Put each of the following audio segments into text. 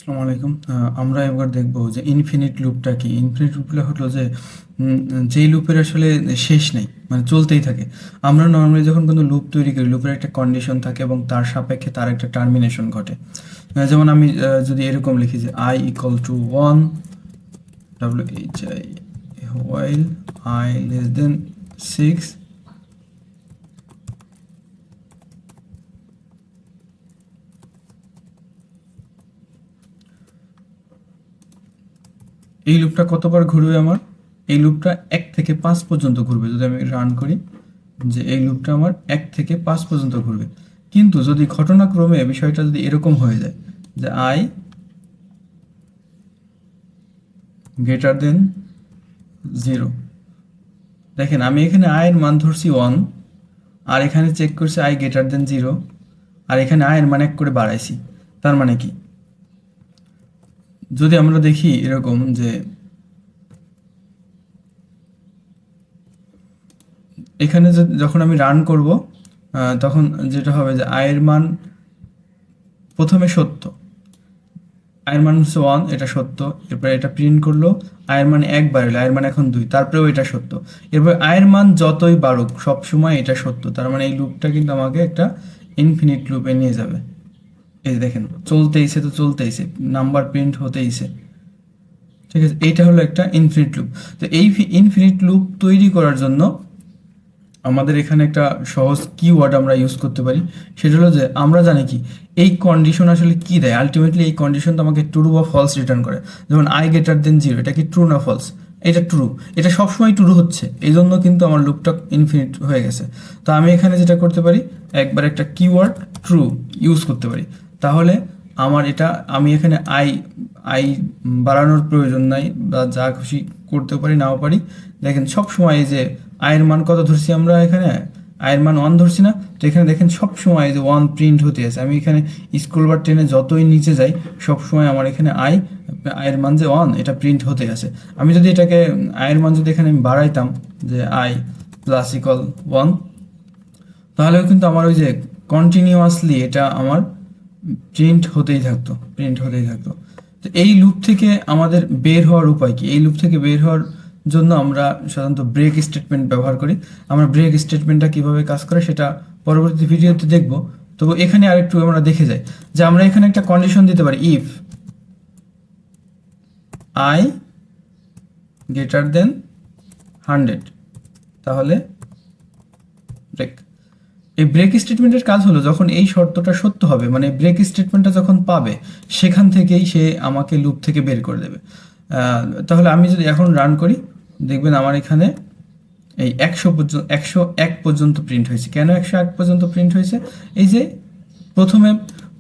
আসসালামু আলাইকুম। আমরা এবার দেখব যে ইনফিনিট লুপটা কি। ইনফিনিট লুপটা হলো যে যেই লুপের আসলে শেষ নেই, মানে চলতেই থাকে। আমরা নর্মালি যখন কোনো লুপ তৈরি করি, লুপের একটা কন্ডিশন থাকে এবং তার সাপেক্ষে তার একটা টার্মিনেশন ঘটে। যেমন আমি যদি এরকম লিখি যে I equal to 1 WHI while I less than 6, এই লুপটা কতবার ঘুরবে আমার? এই লুপটা 1 থেকে 5 পর্যন্ত ঘুরবে। যদি আমি রান করি, যে এই লুপটা আমার 1 থেকে 5 পর্যন্ত ঘুরবে। কিন্তু যদি ঘটনাক্রমে বিষয়টা যদি এরকম হয়ে যায় যে আই গ্রেটার দেন 0, দেখেন আমি এখানে আয়ের মান ধরছি 1, আর এখানে চেক করছি আই গ্রেটার দেন 0, আর এখানে আয়ের মান 1 করে বাড়াইছি। তার মানে কি, যদি আমরা দেখি এরকম যে এখানে যখন আমি রান করব, তখন যেটা হবে যে আয়ের মান প্রথমে সত্য, আয়ের মান হচ্ছে 1, এটা সত্য। এরপরে এটা প্রিন্ট করলো, আয়ের মান 1 বাড়লো, আয়ের মান এখন 2, তারপরেও এটা সত্য। এরপর আয়ের মান যতই বাড়ুক সবসময় এটা সত্য। তার মানে এই লুপটা কিন্তু আমাকে একটা ইনফিনিট লুপে নিয়ে যাবে। এই যে দেখেন চলতেইছে, তো চলতেইছে, নাম্বার প্রিন্ট হতেইছে। ঠিক আছে, এইটা হলো একটা ইনফিনিট লুপ। তো এই ইনফিনিট লুপ তৈরি করার জন্য আমাদের এখানে একটা সহজ কিওয়ার্ড আমরা ইউজ করতে পারি। সেটা হলো যে আমরা জানি কি এই কন্ডিশন আসলে কি দেয়। আলটিমেটলি এই কন্ডিশন তো আমাকে ট্রু বা ফলস রিটার্ন করে। যেমন আই গ্রেটার দেন 0, এটা কি ট্রু না ফলস? এটা ট্রু, এটা সবসময় ট্রু হচ্ছে, এই জন্য কিন্তু আমার লুপটা ইনফিনিট হয়ে গেছে। তো আমি এখানে যেটা করতে পারি, একবার একটা কিওয়ার্ড ট্রু ইউজ করতে পারি। তাহলে আমার এটা, আমি এখানে আই আই বাড়ানোর প্রয়োজন নাই, বা যা খুশি করতে পারি নাও পারি। দেখেন সব সময় এই যে আয়ের মান কত ধরছি আমরা, এখানে আয়ের মান 1 ধরছি না? তো এখানে দেখেন সব সময় যে 1 প্রিন্ট হতে আছে। আমি এখানে স্ক্রল বার টেনে যতই নিচে যাই, সব সময় আমার এখানে আয়ের মান যে 1, এটা প্রিন্ট হতে আছে। আমি যদি এটাকে আয়ের মান যদি এখানে আমি বাড়াইতাম, যে আই প্লাস ইকুয়াল 1, তাহলেও কিন্তু আমার ওই যে কন্টিনিউয়াসলি এটা আমার প্রিন্ট হতেই থাকতো, প্রিন্ট হতেই থাকতো। তো এই লুপ থেকে আমাদের বের হওয়ার উপায় কি? এই লুপ থেকে বের হওয়ার জন্য আমরা সাধারণত ব্রেক স্টেটমেন্ট ব্যবহার করি। আমরা ব্রেক স্টেটমেন্টটা কিভাবে কাজ করে সেটা পরবর্তী ভিডিওতে দেখব। তবু এখানে আরেকটু আমরা দেখে যাই যে আমরা এখানে একটা কন্ডিশন দিতে পারি, ইফ আই গ্রেটার দেন 100, তাহলে ব্রেক। এই ব্রেক স্টেটমেন্টের কাজ হলো যখন এই শর্তটা সত্য হবে, মানে ব্রেক স্টেটমেন্টটা যখন পাবে, সেখান থেকেই সে আমাকে লুপ থেকে বের করে দেবে। তাহলে আমি যদি এখন রান করি, দেখবেন আমার এখানে এই 101 পর্যন্ত প্রিন্ট হয়েছে। কেন 101 পর্যন্ত প্রিন্ট হয়েছে? এই যে প্রথমে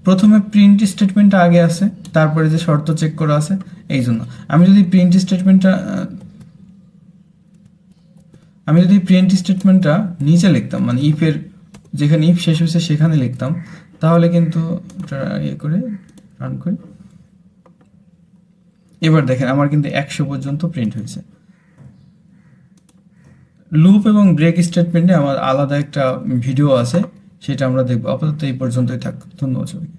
প্রথমে প্রিন্ট স্টেটমেন্টটা আগে আছে, তারপরে যে শর্ত চেক করা আছে, এই জন্য। আমি যদি প্রিন্ট স্টেটমেন্টটা নিচে লিখতাম, মানে ইফের যেখানে ইফ শেষ হয়েছে সেখানে লিখতাম, তাহলে কিন্তু ইয়ে করে রান করি। এবার দেখেন আমার কিন্তু 100 পর্যন্ত প্রিন্ট হয়েছে। লুপ এবং ব্রেক স্টেটমেন্টে আমার আলাদা একটা ভিডিও আছে, সেটা আমরা দেখবো। আপাতত এই পর্যন্তই থাক। ধন্যবাদ সবাইকে।